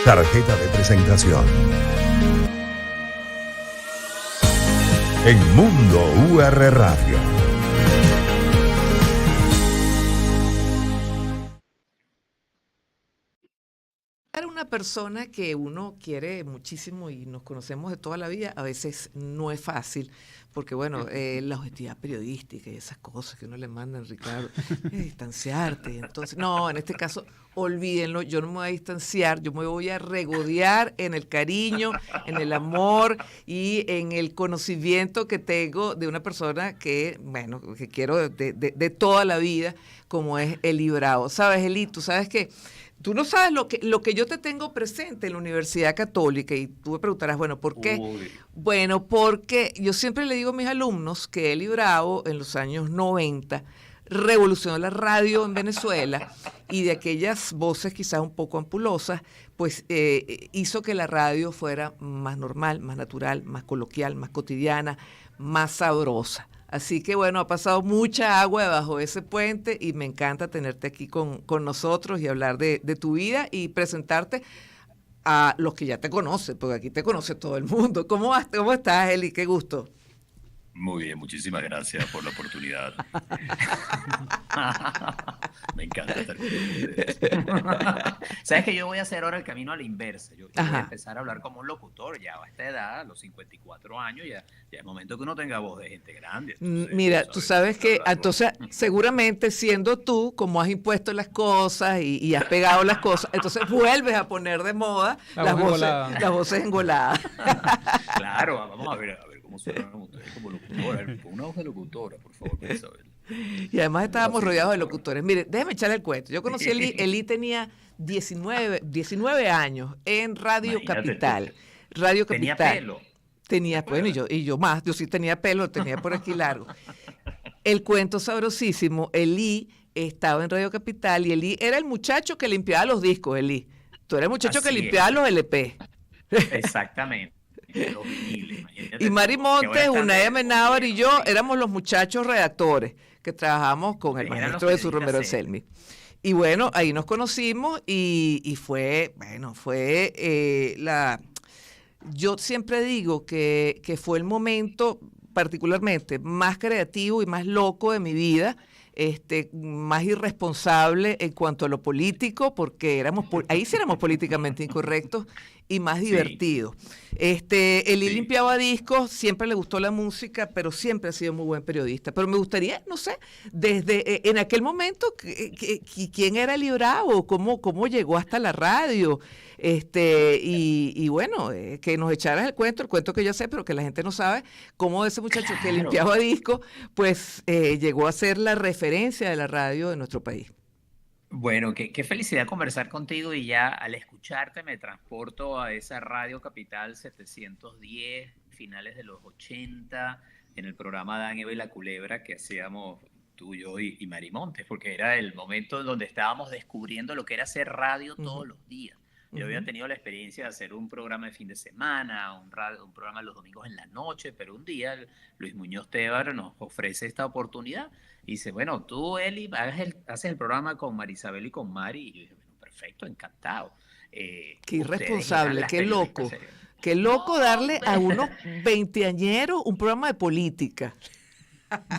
Tarjeta de presentación. En Mundo UR Radio. Una persona que uno quiere muchísimo y nos conocemos de toda la vida, a veces no es fácil, porque bueno, la objetividad periodística y esas cosas que uno le manda, Ricardo, distanciarte. Entonces, no, en este caso, olvídenlo, yo no me voy a distanciar, yo me voy a regodear en el cariño, en el amor y en el conocimiento que tengo de una persona que, bueno, que quiero de toda la vida, como es Eli Bravo. ¿Sabes, Eli? Tú sabes que tú no sabes lo que yo te tengo presente en la Universidad Católica, y tú me preguntarás, bueno, ¿por qué? Uy. Bueno, porque yo siempre le digo a mis alumnos que Eli Bravo en los años 90 revolucionó la radio en Venezuela, y de aquellas voces quizás un poco ampulosas, pues hizo que la radio fuera más normal, más natural, más coloquial, más cotidiana, más sabrosa. Así que bueno, ha pasado mucha agua debajo de ese puente y me encanta tenerte aquí con nosotros y hablar de tu vida y presentarte a los que ya te conocen, porque aquí te conoce todo el mundo. ¿Cómo estás, Eli? Qué gusto. Muy bien, muchísimas gracias por la oportunidad. Me encanta estar con ustedes. Sabes que yo voy a hacer ahora el camino a la inversa. Yo voy a empezar a hablar como un locutor ya a esta edad, a los 54 años, ya es momento que uno tenga voz de gente grande. Entonces, mira, tú sabes que entonces seguramente siendo tú, como has impuesto las cosas y has pegado las cosas, entonces vuelves a poner de moda las voces engoladas. Claro, vamos a ver cómo suenan ustedes como locutora, con una voz de locutora, por favor, Isabel. Y además estábamos rodeados de locutores. Mire, déjeme echarle el cuento. Yo conocí a Eli tenía 19 años en Radio Capital. Radio Capital. ¿Tenía pelo? Tenía, bueno, y yo más, yo sí tenía pelo, tenía por aquí largo. El cuento sabrosísimo, Eli estaba en Radio Capital y Eli era el muchacho que limpiaba los discos, Eli. Tú eres el muchacho que limpiaba los LP. Exactamente. Los viniles, y Mari Montes, Unai Amenábar y yo éramos los muchachos redactores que trabajamos con el maestro de su Romero Anselmi. Y bueno, ahí nos conocimos y fue, bueno, yo siempre digo que fue el momento particularmente más creativo y más loco de mi vida, más irresponsable en cuanto a lo político, porque ahí sí éramos políticamente incorrectos, y más divertido. Eli limpiaba discos, siempre le gustó la música, pero siempre ha sido muy buen periodista. Pero me gustaría, no sé, desde en aquel momento, ¿quién era Eli Bravo? ¿Cómo llegó hasta la radio? Y bueno, que nos echaras el cuento que ya sé, pero que la gente no sabe, cómo ese muchacho que limpiaba discos, pues llegó a ser la referencia de la radio de nuestro país. Bueno, qué felicidad conversar contigo, y ya al escucharte me transporto a esa Radio Capital 710, finales de los 80, en el programa Adán, Eva y la Culebra que hacíamos tú, yo y Mari Montes, porque era el momento en donde estábamos descubriendo lo que era hacer radio todos los días. Yo había tenido la experiencia de hacer un programa de fin de semana, un programa los domingos en la noche, pero un día Luis Muñoz Tebar nos ofrece esta oportunidad y dice, bueno, tú, Eli, haces el programa con Marisabel y con Mari. Y yo dije, bueno, perfecto, encantado. Qué irresponsable, qué loco. Qué loco darle a unos veinteañeros un programa de política.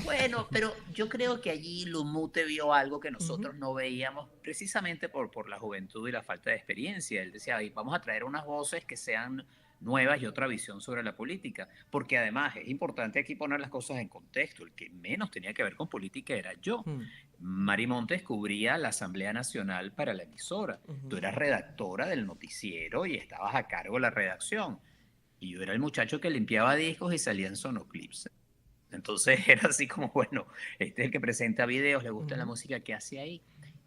Bueno, pero yo creo que allí Lumute vio algo que nosotros no veíamos, precisamente por la juventud y la falta de experiencia. Él decía, vamos a traer unas voces que sean nuevas y otra visión sobre la política, porque además es importante aquí poner las cosas en contexto. El que menos tenía que ver con política era yo. Mari Montes cubría la Asamblea Nacional para la emisora. Tú eras redactora del noticiero y estabas a cargo de la redacción. Y yo era el muchacho que limpiaba discos y salía en Sonoclips. Entonces era así como, bueno, este es el que presenta videos, le gusta la música que hace ahí.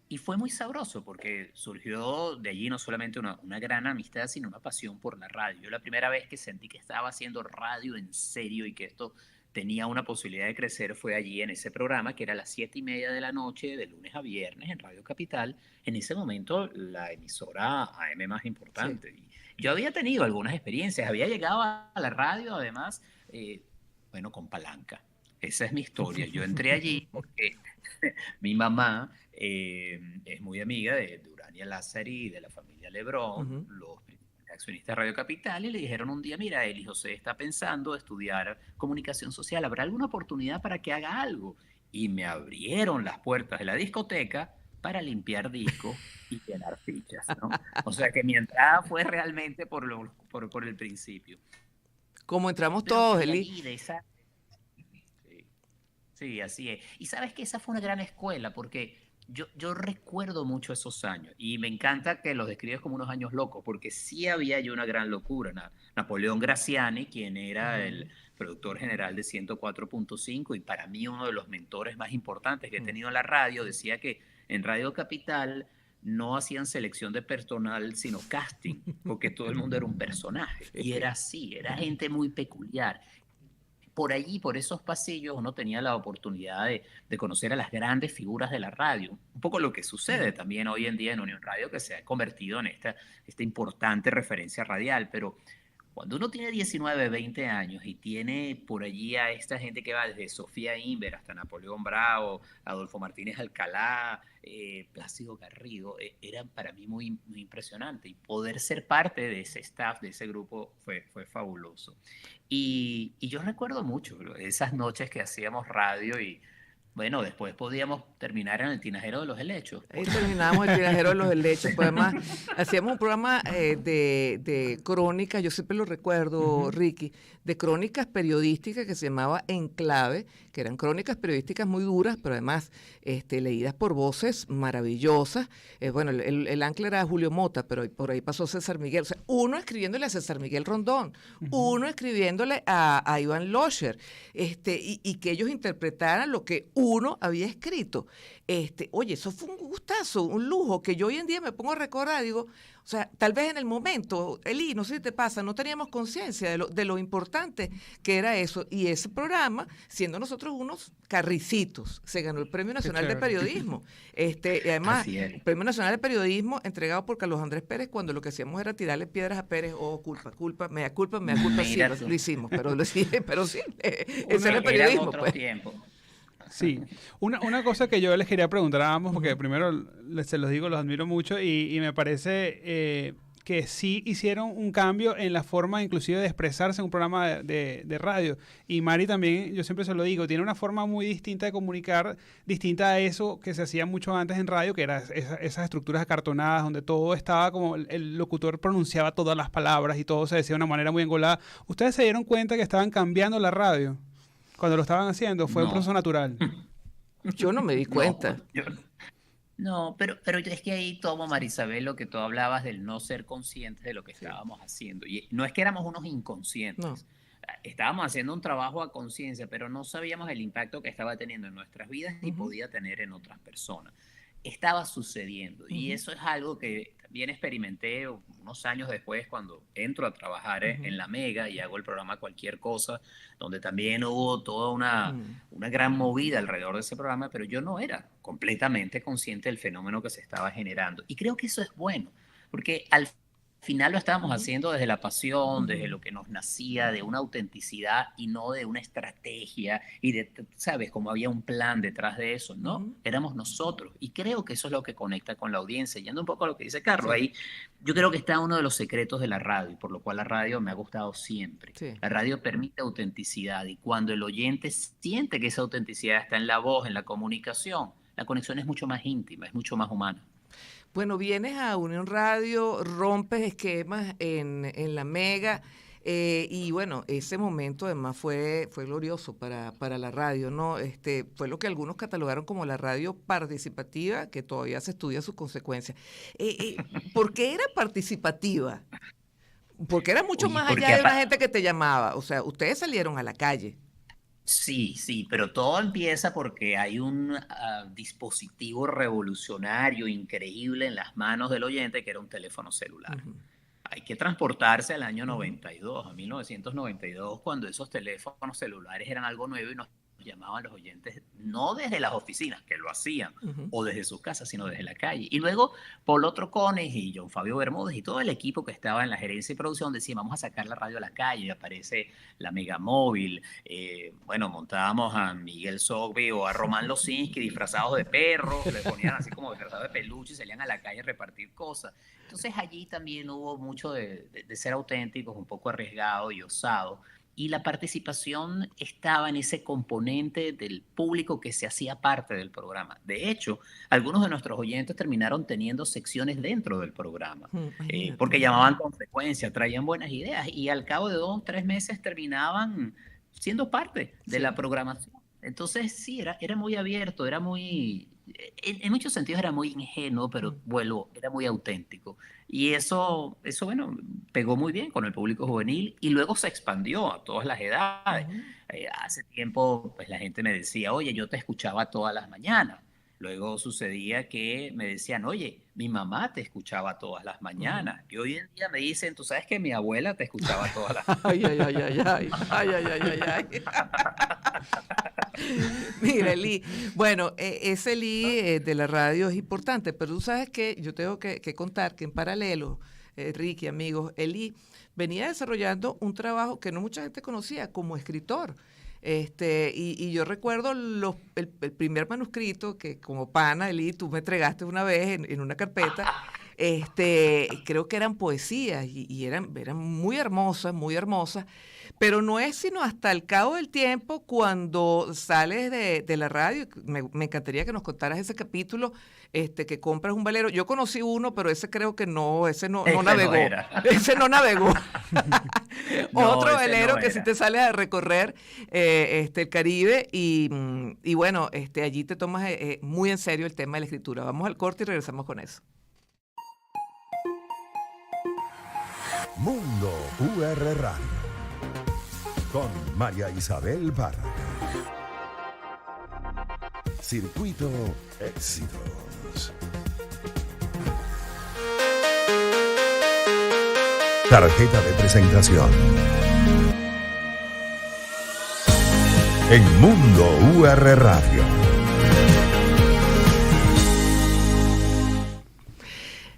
Y fue muy sabroso porque surgió de allí no solamente una gran amistad, sino una pasión por la radio. Yo la primera vez que sentí que estaba haciendo radio en serio y que esto tenía una posibilidad de crecer fue allí en ese programa, que era a las 7:30 de la noche, de lunes a viernes, en Radio Capital. En ese momento la emisora AM más importante. Sí. Y yo había tenido algunas experiencias, había llegado a la radio además... bueno, con palanca. esa es mi historia. Yo entré allí porque mi mamá es muy amiga de Urania Lázari y de la familia Lebrón, Ujú. los principales accionistas de Radio Capital, y le dijeron un día, mira, Eli José está pensando estudiar comunicación social, ¿habrá alguna oportunidad para que haga algo? Y me abrieron las puertas de la discoteca para limpiar discos y llenar fichas, ¿no? O sea que mi entrada fue realmente por el principio. Como entramos Pero todos, de Eli. allí, de esa... Sí. Sí, así es. Y sabes que esa fue una gran escuela porque yo recuerdo mucho esos años y me encanta que los describes como unos años locos porque sí había yo una gran locura. Napoleón Graciani, quien era el Ujú. productor general de 104.5 y para mí uno de los mentores más importantes que he Mm. tenido en la radio, decía que en Radio Capital no hacían selección de personal, sino casting, porque todo el mundo era un personaje. Y Sí. era así, era gente muy peculiar. Por allí, por esos pasillos, uno tenía la oportunidad de conocer a las grandes figuras de la radio. Un poco lo que sucede Ujú. también hoy en día en Unión Radio, que se ha convertido en esta importante referencia radial. Pero cuando uno tiene 19, 20 años y tiene por allí a esta gente que va desde Sofía Inver hasta Napoleón Bravo, Adolfo Martínez Alcalá, Plácido Garrido, era para mí muy, muy impresionante. Y poder ser parte de ese staff, de ese grupo, fue fabuloso. Y yo recuerdo mucho esas noches que hacíamos radio y, bueno, después podíamos terminar en el tinajero de los helechos, Ahí por terminábamos el tirajero de los helechos, pues además hacíamos un programa de crónicas, yo siempre lo recuerdo, Ujú. Ricky, de crónicas periodísticas que se llamaba Enclave, que eran crónicas periodísticas muy duras, pero además leídas por voces maravillosas. Bueno, el ancla era Julio Mota, pero por ahí pasó César Miguel. O sea, uno escribiéndole a César Miguel Rondón, Ujú. uno escribiéndole a Iván Locher, y que ellos interpretaran lo que uno había escrito. Oye, eso fue un gustazo, un lujo, que yo hoy en día me pongo a recordar, digo, o sea, tal vez en el momento, Eli, no sé si te pasa, no teníamos conciencia de lo importante que era eso. Y ese programa, siendo nosotros unos carricitos, se ganó el Premio Qué Nacional de chévere. Periodismo. Y además, Así el es. Premio Nacional de Periodismo entregado por Carlos Andrés Pérez, cuando lo que hacíamos era tirarle piedras a Pérez, oh, culpa, mea culpa, sí, Mira lo tú. hicimos, pero sí, ese era Una, el Eran periodismo, otros pues. tiempos. sí, una cosa que yo les quería preguntar a ambos, porque primero se los digo, los admiro mucho y me parece que sí hicieron un cambio en la forma inclusive de expresarse en un programa de radio. Y Mari también, yo siempre se lo digo, tiene una forma muy distinta de comunicar, distinta a eso que se hacía mucho antes en radio, que eran esas estructuras acartonadas donde todo estaba como el locutor pronunciaba todas las palabras y todo se decía de una manera muy engolada. ¿Ustedes se dieron cuenta que estaban cambiando la radio cuando lo estaban haciendo? ¿Fue un No, proceso natural? Yo no me di no, cuenta. no, pero es que ahí tomo, Marisabel, lo que tú hablabas del no ser conscientes de lo que Sí, estábamos haciendo. Y no es que éramos unos no. inconscientes. Estábamos haciendo un trabajo a conciencia, pero no sabíamos el impacto que estaba teniendo en nuestras vidas y Ujú, podía tener en otras personas. Estaba sucediendo. Y ujú, eso es algo que también experimenté unos años después cuando entro a trabajar ujú, en la Mega y hago el programa Cualquier Cosa, donde también hubo toda una mm. una gran movida alrededor de ese programa, pero yo no era completamente consciente del fenómeno que se estaba generando. Y creo que eso es bueno, porque al final lo estábamos Ujú, haciendo desde la pasión, ujú. desde lo que nos nacía, de una autenticidad y no de una estrategia y de, ¿sabes? Como había un plan detrás de eso, ¿no? Ujú. Éramos nosotros. Y creo que eso es lo que conecta con la audiencia. Yendo un poco a lo que dice Carlos, Sí, ahí yo creo que está uno de los secretos de la radio, y por lo cual la radio me ha gustado siempre. sí. La radio permite autenticidad y cuando el oyente siente que esa autenticidad está en la voz, en la comunicación, la conexión es mucho más íntima, es mucho más humana. Bueno, vienes a Unión Radio, rompes esquemas en la Mega, y bueno, ese momento además fue glorioso para la radio, ¿no? Fue lo que algunos catalogaron como la radio participativa, que todavía se estudia sus consecuencias. ¿Por qué era participativa? Porque era mucho Oye, más allá porque de una gente que te llamaba. O sea, ustedes salieron a la calle. sí, sí, pero todo empieza porque hay un dispositivo revolucionario, increíble en las manos del oyente, que era un teléfono celular. Ujú, Hay que transportarse al año ujú, 92, a 1992, cuando esos teléfonos celulares eran algo nuevo y nos llamaban los oyentes, no desde las oficinas, que lo hacían, Ujú. o desde sus casas, sino desde la calle. Y luego Polo Trocones y John Fabio Bermúdez y todo el equipo que estaba en la gerencia y producción decían, vamos a sacar la radio a la calle, y aparece la Megamóvil. Bueno, montábamos a Miguel Sogbi o a Román Losinski disfrazados de perros, le ponían así como disfrazados de peluche y salían a la calle a repartir cosas. Entonces allí también hubo mucho de ser auténticos, un poco arriesgado y osado. Y la participación estaba en ese componente del público que se hacía parte del programa. De hecho, algunos de nuestros oyentes terminaron teniendo secciones dentro del programa, Imagínate. porque llamaban con frecuencia, traían buenas ideas y al cabo de 2 o 3 meses terminaban siendo parte de Sí. la programación. Entonces, sí, era muy abierto, era muy, en muchos sentidos era muy ingenuo, pero vuelvo, era muy auténtico. Y eso, bueno, pegó muy bien con el público juvenil y luego se expandió a todas las edades. Ujú. Hace tiempo, pues la gente me decía, oye, yo te escuchaba todas las mañanas. Luego sucedía que me decían, oye, mi mamá te escuchaba todas las mañanas. Y hoy en día me dicen, tú sabes que mi abuela te escuchaba todas las mañanas. Ay, ay, ay, ay, ay, ay, ay, ay, ay, ay. Mira, Eli, bueno, ese Eli de la radio es importante, pero tú sabes que yo tengo que contar que en paralelo, Ricky, amigos, Eli venía desarrollando un trabajo que no mucha gente conocía como escritor. Y yo recuerdo el primer manuscrito que como pana, Eli, tú me entregaste una vez en una carpeta. Creo que eran poesías y eran muy hermosas, pero no es sino hasta el cabo del tiempo cuando sales de la radio. Me encantaría que nos contaras ese capítulo, que compras un velero. Yo conocí uno, pero ese creo que no, ese no Ese no navegó. era. Ese no navegó. No, Otro ese velero no que sí era. te sale a recorrer el Caribe y bueno, allí te tomas muy en serio el tema de la escritura. Vamos al corte y regresamos con eso. Mundo UR Radio. Con María Isabel Parra. Circuito Éxitos. Tarjeta de presentación. En Mundo UR Radio.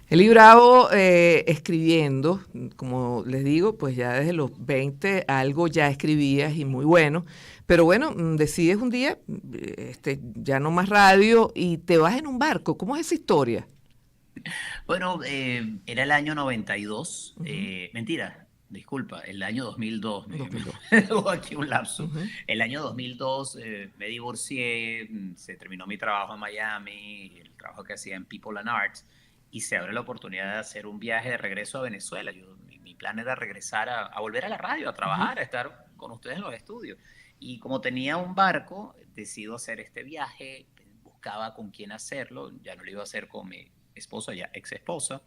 Eli Bravo escribiendo, como les digo, pues ya desde los 20 algo ya escribías y muy bueno, pero bueno, decides un día, ya no más radio y te vas en un barco. ¿Cómo es esa historia? Bueno, era el año 92, Ujú. Mentira, disculpa, el año 2002, 2002. hubo aquí un lapso. Ujú. El año 2002 me divorcié, se terminó mi trabajo en Miami, el trabajo que hacía en People and Arts, y se abre la oportunidad de hacer un viaje de regreso a Venezuela. Mi plan era regresar a volver a la radio, a trabajar, a estar con ustedes en los estudios. Y como tenía un barco, decido hacer este viaje, buscaba con quién hacerlo, ya no lo iba a hacer con mi esposa, ya ex esposa.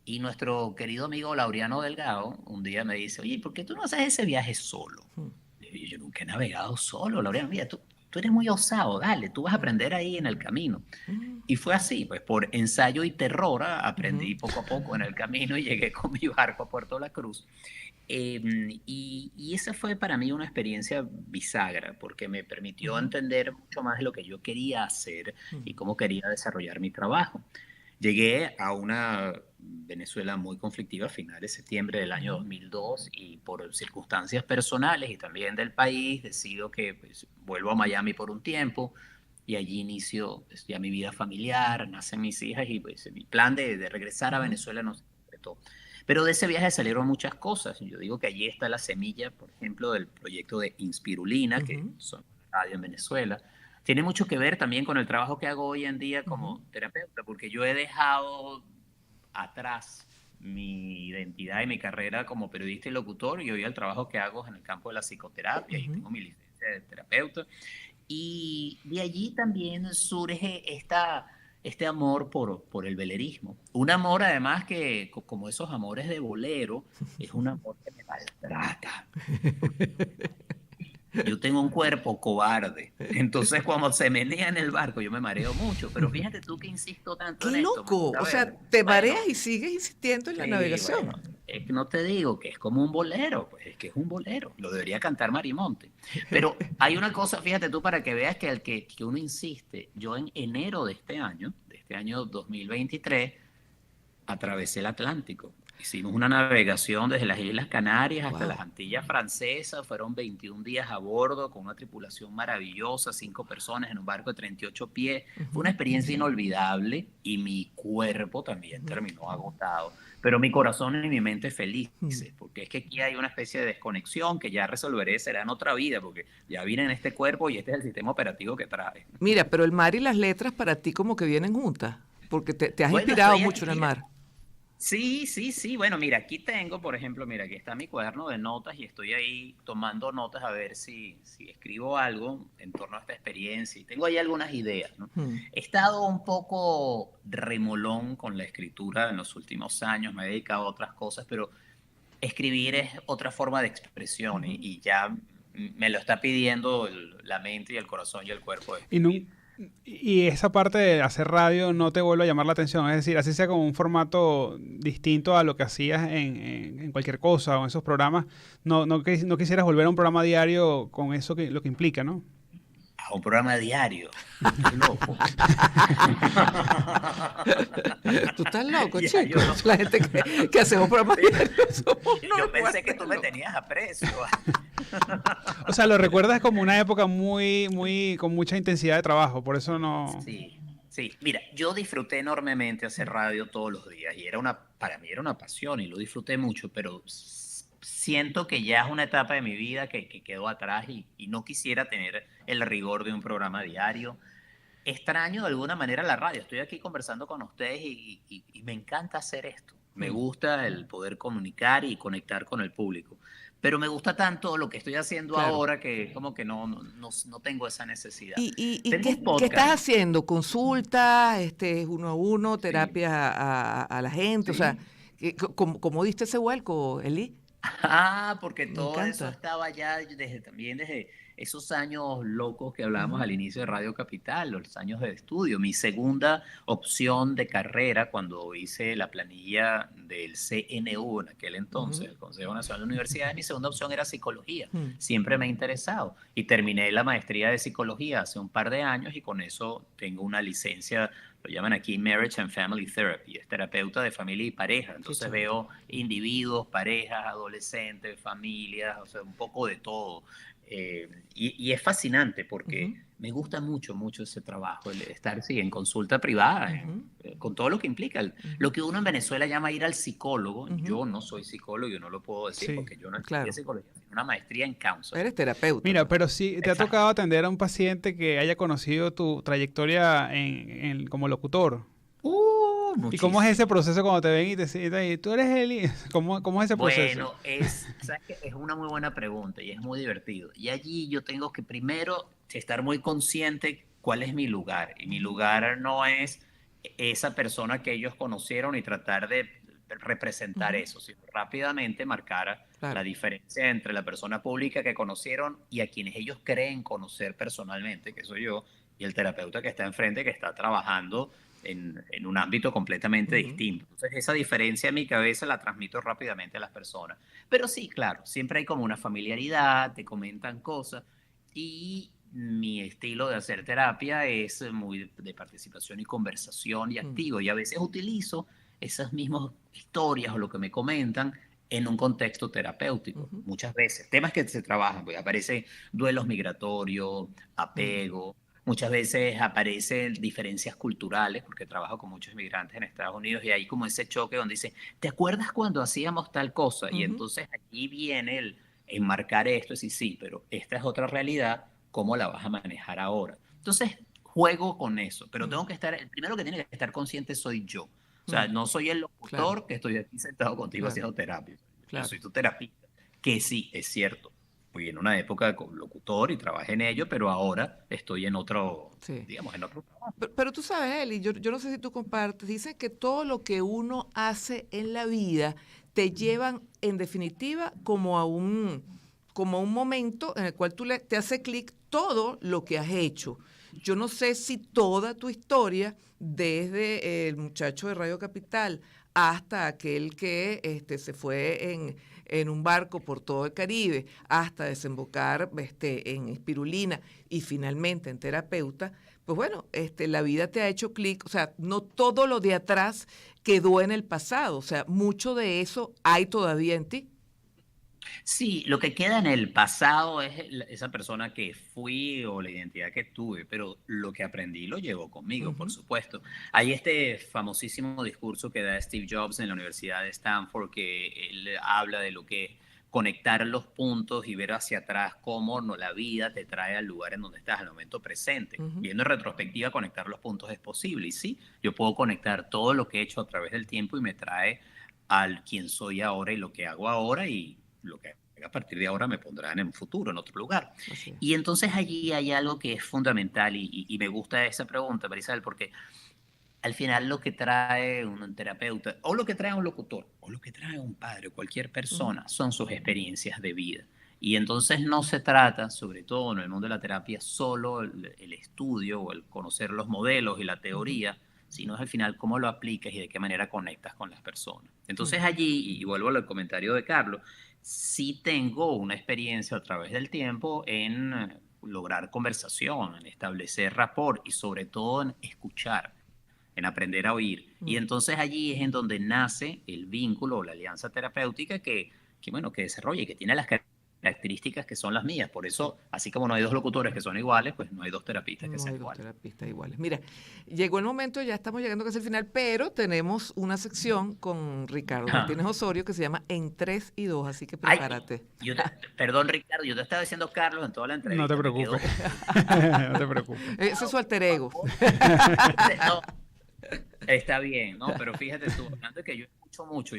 Y nuestro querido amigo Laureano Delgado un día me dice, oye, ¿por qué tú no haces ese viaje solo? Y yo nunca he navegado solo, Laureano, mira, tú eres muy osado, dale, tú vas a aprender ahí en el camino. Y fue así, pues por ensayo y terror aprendí poco a poco en el camino y llegué con mi barco a Puerto La Cruz. Y esa fue para mí una experiencia bisagra, porque me permitió entender mucho más lo que yo quería hacer y cómo quería desarrollar mi trabajo. Llegué a una Venezuela muy conflictiva a finales de septiembre del año 2002 y por circunstancias personales y también del país decido que pues, vuelvo a Miami por un tiempo y allí inicio pues, ya mi vida familiar, nacen mis hijas y pues, mi plan de regresar a Venezuela no se concretó. Pero de ese viaje salieron muchas cosas. Yo digo que allí está la semilla, por ejemplo, del proyecto de Inspirulina, que son radio en Venezuela. Tiene mucho que ver también con el trabajo que hago hoy en día como terapeuta, porque yo he dejado atrás mi identidad y mi carrera como periodista y locutor y hoy el trabajo que hago es en el campo de la psicoterapia y tengo mi licencia de terapeuta. Y de allí también surge este amor por el velerismo. Un amor además que, como esos amores de bolero, es un amor que me maltrata. Yo tengo un cuerpo cobarde. Entonces, cuando se menea en el barco, yo me mareo mucho. Pero fíjate tú que insisto tanto en ¡Qué esto. loco! A O sea, ver, te bueno, mareas y sigues insistiendo en la navegación. bueno, es que no te digo que es como un bolero, pues es que es un bolero, lo debería cantar Marimonte. Pero hay una cosa, fíjate tú, para que veas que uno insiste. Yo en enero de este año 2023, atravesé el Atlántico. Hicimos una navegación desde las Islas Canarias hasta las Antillas Francesas. Fueron 21 días a bordo con una tripulación maravillosa, 5 personas en un barco de 38 pies. Fue una experiencia inolvidable y mi cuerpo también terminó agotado. Pero mi corazón y mi mente felices, porque es que aquí hay una especie de desconexión que ya resolveré, será en otra vida, porque ya vine en este cuerpo y este es el sistema operativo que trae. Mira, pero el mar y las letras para ti como que vienen juntas, porque te has Bueno, inspirado estoy mucho en el mira, mar. Sí. Bueno, mira, aquí tengo, por ejemplo, mira, aquí está mi cuaderno de notas y estoy ahí tomando notas a ver si escribo algo en torno a esta experiencia. Y tengo ahí algunas ideas, ¿no? He estado un poco remolón con la escritura en los últimos años, me he dedicado a otras cosas, pero escribir es otra forma de expresión y ya me lo está pidiendo la mente y el corazón y el cuerpo de Y, no, escribir. y esa parte de hacer radio no te vuelve a llamar la atención. Es decir, así sea como un formato distinto a lo que hacías en cualquier cosa o en esos programas, no quisieras volver a un programa diario con eso lo que implica, ¿no? A un programa diario. Qué loco. Tú estás loco, Ya, chico. yo no- La gente que hacemos programas diarios somos Yo unos pensé que tú me locos. tenías aprecio. O sea, lo recuerdas como una época con mucha intensidad de trabajo, por eso no... Sí. Mira, yo disfruté enormemente hacer radio todos los días y para mí era una pasión y lo disfruté mucho, pero siento que ya es una etapa de mi vida que quedó atrás y no quisiera tener el rigor de un programa diario. Extraño de alguna manera la radio. Estoy aquí conversando con ustedes y me encanta hacer esto. Me gusta el poder comunicar y conectar con el público. Pero me gusta tanto lo que estoy haciendo Claro. ahora que como que no tengo esa necesidad. ¿Y Tengo un qué podcast. estás haciendo? ¿Consultas, uno a uno, Sí, terapia a la gente? O sea, sí. ¿cómo diste ese vuelco, Eli? Porque Me todo eso encanta. estaba ya desde esos años locos que hablábamos al inicio de Radio Capital, los años de estudio. Mi segunda opción de carrera cuando hice la planilla del CNU en aquel entonces, el Consejo Nacional de Universidades, mi segunda opción era psicología. Siempre me ha interesado y terminé la maestría de psicología hace un par de años y con eso tengo una licencia. Lo llaman aquí Marriage and Family Therapy, es terapeuta de familia y pareja. Entonces veo individuos, parejas, adolescentes, familias, o sea, un poco de todo. Y es fascinante porque me gusta mucho ese trabajo, el estar en consulta privada, con todo lo que implica. Lo que uno en Venezuela llama ir al psicólogo. Yo no soy psicólogo, yo no lo puedo decir Sí, porque yo no estudié claro. psicología, sino una maestría en counseling. Eres terapeuta. Mira, pues. pero sí, ¿te ha Exacto. tocado atender a un paciente que haya conocido tu trayectoria como locutor? ¿Y cómo es ese Muchísimo. proceso cuando te ven y te citan y tú eres Eli? ¿Cómo es ese proceso? Bueno, ¿sabes qué? Es una muy buena pregunta y es muy divertido. Y allí yo tengo que primero estar muy consciente cuál es mi lugar. Y mi lugar no es esa persona que ellos conocieron y tratar de representar eso, sino rápidamente marcar Claro. la diferencia entre la persona pública que conocieron y a quienes ellos creen conocer personalmente, que soy yo, y el terapeuta que está enfrente, que está trabajando en un ámbito completamente distinto. Entonces, esa diferencia en mi cabeza la transmito rápidamente a las personas. Pero sí, claro, siempre hay como una familiaridad, te comentan cosas y mi estilo de hacer terapia es muy de participación y conversación y activo y a veces utilizo esas mismas historias o lo que me comentan en un contexto terapéutico, muchas veces. Temas que se trabajan, pues aparecen duelos migratorios, apego, muchas veces aparecen diferencias culturales, porque trabajo con muchos inmigrantes en Estados Unidos y hay como ese choque donde dicen, ¿te acuerdas cuando hacíamos tal cosa? Y entonces aquí viene el enmarcar esto, y sí, pero esta es otra realidad, ¿cómo la vas a manejar ahora? Entonces juego con eso, pero tengo que estar, el primero que tiene que estar consciente soy yo. O sea, no soy el locutor que estoy aquí sentado contigo haciendo terapia. Yo soy tu terapista, que sí, es cierto. Fui en una época como locutor y trabajé en ello, pero ahora estoy en otro, digamos, en otro trabajo. Pero tú sabes, Eli, yo no sé si tú compartes, dicen que todo lo que uno hace en la vida te llevan, en definitiva, como a un momento en el cual te hace clic todo lo que has hecho. Yo no sé si toda tu historia, desde el muchacho de Radio Capital hasta aquel que se fue en un barco por todo el Caribe, hasta desembocar en espirulina y finalmente en terapeuta, pues bueno, la vida te ha hecho clic, o sea, no todo lo de atrás quedó en el pasado, o sea, mucho de eso hay todavía en ti. Sí, lo que queda en el pasado es esa persona que fui o la identidad que tuve, pero lo que aprendí lo llevo conmigo, por Ujú, supuesto. Hay este famosísimo discurso que da Steve Jobs en la Universidad de Stanford, que él habla de lo que conectar los puntos y ver hacia atrás cómo no, la vida te trae al lugar en donde estás, al momento presente. ujú. Viendo en retrospectiva, conectar los puntos es posible. Y sí, yo puedo conectar todo lo que he hecho a través del tiempo y me trae al quien soy ahora y lo que hago ahora y lo que a partir de ahora me pondrán en un futuro, en otro lugar. Así es. Y entonces allí hay algo que es fundamental y me gusta esa pregunta, Marisabel, porque al final lo que trae un terapeuta, o lo que trae un locutor, o lo que trae un padre, o cualquier Ujú, persona, son sus experiencias de vida. Y entonces no se trata, sobre todo en el mundo de la terapia, solo el estudio o el conocer los modelos y la ujú, teoría, sino es al final cómo lo aplicas y de qué manera conectas con las personas. mm, Entonces allí, y vuelvo al comentario de Carlos, sí tengo una experiencia a través del tiempo en lograr conversación, en establecer rapport y sobre todo en escuchar, en aprender a oír. Y mm. entonces allí es en donde nace el vínculo o la alianza terapéutica bueno, que desarrolla y que tiene las características que son las mías. Por eso, así como no hay dos locutores que son iguales, pues no hay dos terapistas que No sean hay dos iguales. terapistas iguales. Mira, llegó el momento, ya estamos llegando casi al final, pero tenemos una sección con Ricardo Martínez Osorio que se llama En 3 y 2, así que Ay, prepárate. perdón, Ricardo, yo te estaba diciendo Carlos en toda la No te entrevista. Me quedo preocupes. No te preocupes. Ese es su alter ego. no, está bien, ¿no? Pero fíjate tú, hablando de que yo escucho mucho,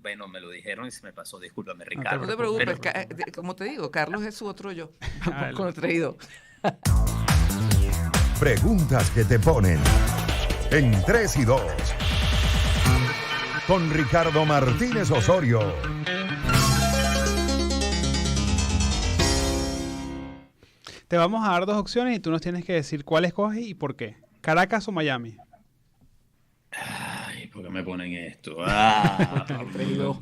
bueno, me lo dijeron y se me pasó, discúlpame, No te No Ricardo. te preocupes. preocupes, Pero, como te digo, Carlos es su otro yo, Dale. con el traído. Preguntas que te ponen en 3 y 2. Con Ricardo Martínez Osorio. Te vamos a dar dos opciones y tú nos tienes que decir cuál escoges y por qué. ¿Caracas o Miami? ay, ¿por qué me ponen esto?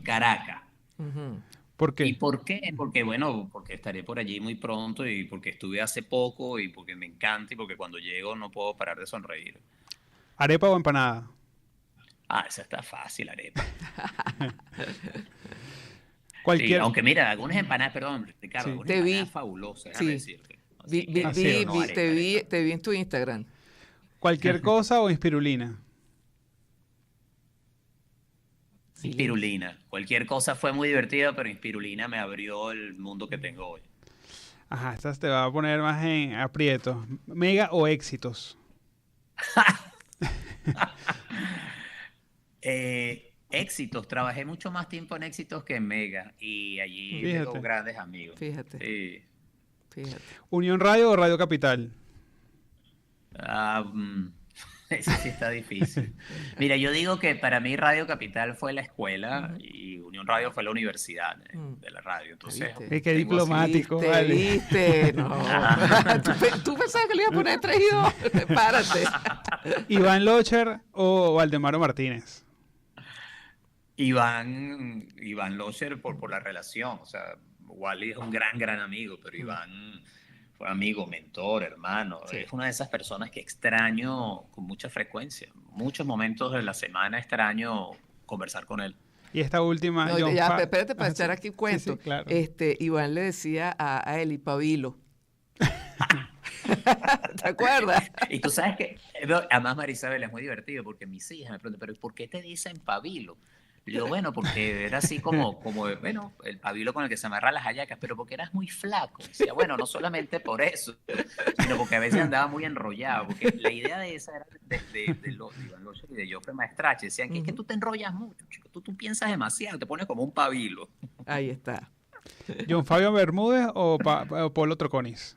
Caracas. Ujú. ¿Por ¿Y qué? por qué? Porque, bueno, porque estaré por allí muy pronto y porque estuve hace poco y porque me encanta y porque cuando llego no puedo parar de sonreír. ¿Arepa o empanada? Ah, esa está fácil, arepa. Sí, Cualquier... aunque mira, algunas empanadas, perdón, Ricardo, Sí. algunas Te empanadas vi, fabulosas, déjame sí. decirte. Así que, Así es. no, Te arepa, vi, arepa. te vi en tu Instagram. ¿Cualquier cosa o inspirulina? Silencio. Inspirulina. Cualquier cosa fue muy divertida, pero Inspirulina me abrió el mundo que tengo hoy. Ajá, esta te va a poner más en aprietos. ¿Mega o éxitos? Éxitos, trabajé mucho más tiempo en éxitos que en Mega y allí tengo Fíjate. grandes amigos. Fíjate, Sí. fíjate. ¿Unión Radio o Radio Capital? Ah, ese sí está difícil. Mira, yo digo que para mí Radio Capital fue la escuela Ujú. y Unión Radio fue la universidad Mm. de la radio. Entonces, ¿Viste? Qué tengo así- diplomático, ¿Viste? vale. ¿Viste? No. ¿Tú pensabas que le iba a poner traído? Párate. ¿Iván Locher o Valdemaro Martínez? Iván Locher por la relación, o sea, Wally es un gran amigo, pero Iván fue amigo, mentor, hermano, Sí. es una de esas personas que extraño con mucha frecuencia, muchos momentos de la semana extraño conversar con él. Y esta última, No, John ya, Fa- espérate para Ah, echar sí. aquí cuento. Sí, sí, claro. Iván le decía a Eli Pavilo. ¿Te acuerdas? Y tú sabes que, además Marisabel es muy divertido porque mis hijas me preguntan, pero ¿por qué te dicen pabilo? Y yo, bueno, porque era así bueno, el pabilo con el que se amarran las hallacas, pero porque eras muy flaco. Decía, bueno, no solamente por eso, sino porque a veces andaba muy enrollado, porque la idea de esa era de Iván Locher y de Joffre Maestrache, decían que es que tú te enrollas mucho, chico, tú piensas demasiado, te pones como un pabilo. Ahí está. ¿John Fabio Bermúdez o Polo Troconis?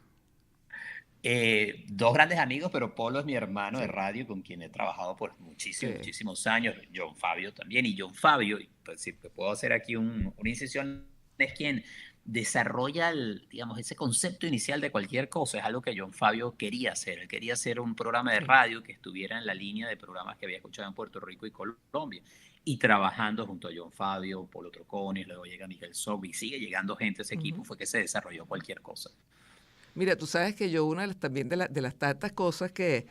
Dos grandes amigos, pero Polo es mi hermano de radio con quien he trabajado por Sí. muchísimos años. John Fabio también. Y John Fabio, pues, si puedo hacer aquí una incisión, es quien desarrolla digamos, ese concepto inicial de cualquier cosa. Es algo que John Fabio quería hacer. Él quería hacer un programa de radio que estuviera en la línea de programas que había escuchado en Puerto Rico y Colombia. y trabajando junto a John Fabio, Polo Troconis, luego llega Miguel Sobri, sigue llegando gente a ese equipo, fue que se desarrolló cualquier cosa. Mira, tú sabes que yo una de las, también de las tantas cosas que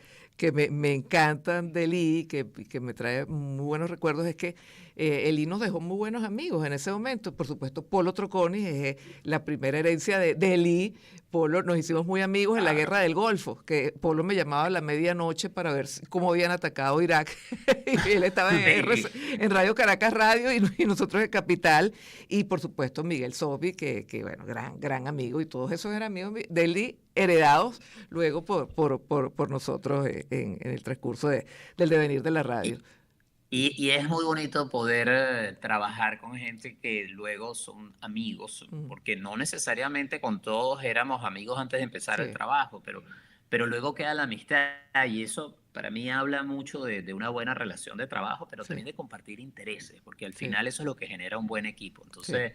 me encantan de Lee, que me trae muy buenos recuerdos, es que Lee nos dejó muy buenos amigos en ese momento. Por supuesto, Polo Troconis es la primera herencia de Lee. Polo, nos hicimos muy amigos en la Guerra del Golfo, que Polo me llamaba a la medianoche para ver cómo habían atacado Irak. Y él estaba en Radio Caracas Radio y nosotros en Capital. Y por supuesto Miguel Sobi, que bueno, gran amigo, y todos esos eran amigos de Lee, heredados luego por nosotros en el transcurso del devenir de la radio. Y es muy bonito poder trabajar con gente que luego son amigos, porque no necesariamente con todos éramos amigos antes de empezar el trabajo, pero luego queda la amistad, y eso para mí habla mucho de una buena relación de trabajo, pero también de compartir intereses, porque al final eso es lo que genera un buen equipo. Entonces,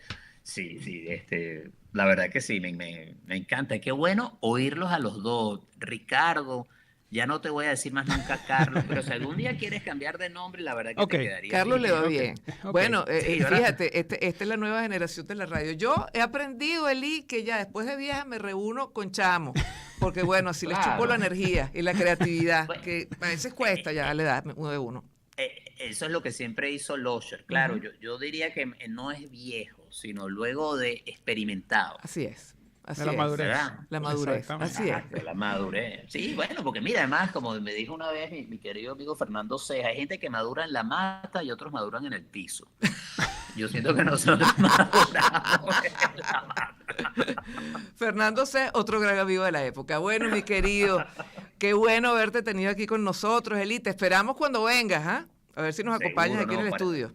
la verdad que sí, me encanta. Y qué bueno oírlos a los dos. Ricardo, ya no te voy a decir más nunca Carlos, pero si algún día quieres cambiar de nombre, la verdad que te quedaría Carlos bien. Le va bien. Bueno, fíjate, esta es la nueva generación de la radio. Yo he aprendido, Eli, que ya después de vieja me reúno con chamos, porque bueno, así les chupo la energía y la creatividad, que a veces cuesta ya la edad uno de uno. Eso es lo que siempre hizo Losher. Claro, yo diría que no es viejo, sino luego de experimentado. Así es. Así la madurez. ¿Verdad? La madurez, así es. La madurez. Sí, bueno, porque mira, además, como me dijo una vez mi querido amigo Fernando Ceja, hay gente que madura en la mata y otros maduran en el piso. Yo siento que nosotros maduramos en la mata. Fernando Ceja, otro gran amigo de la época. Bueno, mi querido, qué bueno haberte tenido aquí con nosotros, Eli. Te esperamos cuando vengas, ¿ah? A ver si nos acompañas aquí en el estudio.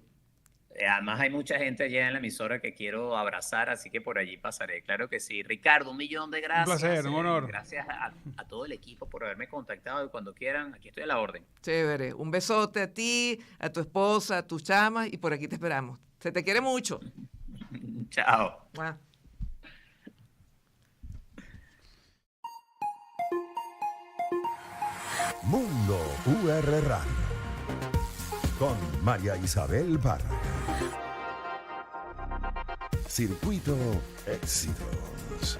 Además hay mucha gente allá en la emisora que quiero abrazar, así que por allí pasaré. Claro que sí. Ricardo, 1.000.000 de gracias. Un placer, un honor. Gracias a todo el equipo por haberme contactado, y cuando quieran, aquí estoy a la orden. Chévere. Un besote a ti, a tu esposa, a tus chamas, y por aquí te esperamos. Se te quiere mucho. Chao. Wow. Mundo UR Radio con María Isabel Parra. Circuito Éxitos.